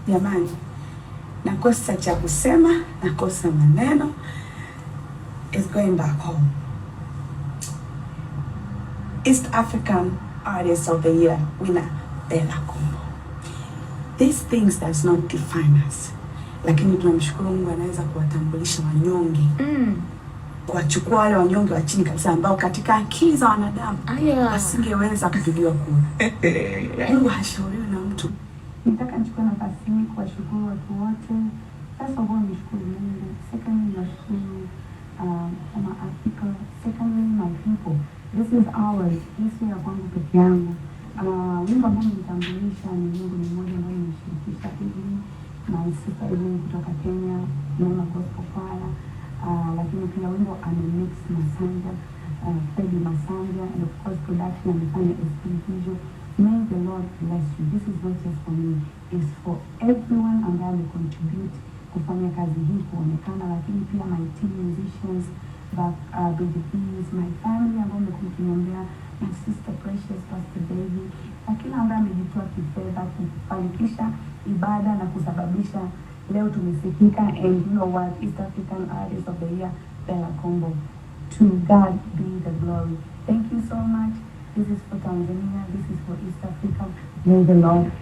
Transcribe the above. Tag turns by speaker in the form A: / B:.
A: Jamani, nakosa cha kusema, nakosa maneno. Is going back home. East African Artist of the Year winner Bella Kombo. These things does not define us. Lakini tunamshukuru Mungu anaweza kuwatambulisha wanyonge. Kuwachukua wale wanyonge wa chini kabisa ambao katika akili za wanadamu wasingeweza kupigiwa kura. Mungu hashauriwi na mtu. Nataka nichukue nafasi hii kuwashukuru watu wote. First of all, nishukuru Mungu. Secondly, nashukuru kama Afrika. Secondly, my people. This is ours. This is ya kwangu peke yangu. Wimbo ambao nitambulisha ni wimbo mmoja ambao nimeshirikisha hivi na sister hivi kutoka Kenya, Neema Gospel Choir. Lakini pia wimbo amemix Masanja, Freddy Masanja, and of course production amefanya SP Visual. May the Lord bless you. This is not just for me. It's for everyone ambaye amecontribute kufanya kazi hii kuonekana, lakini pia my team musicians, Baby Bees, my family ambao mmekuniombea, my sister Precious, Pastor David, na kila ambaye amejitoa kifedha kufanikisha ibada na kusababisha leo tumesikika. And you know what, East African Artist of the Year, Bella Kombo. To God be the glory. Thank you so much. This is for Tanzania. This is for East Africa. May the Lord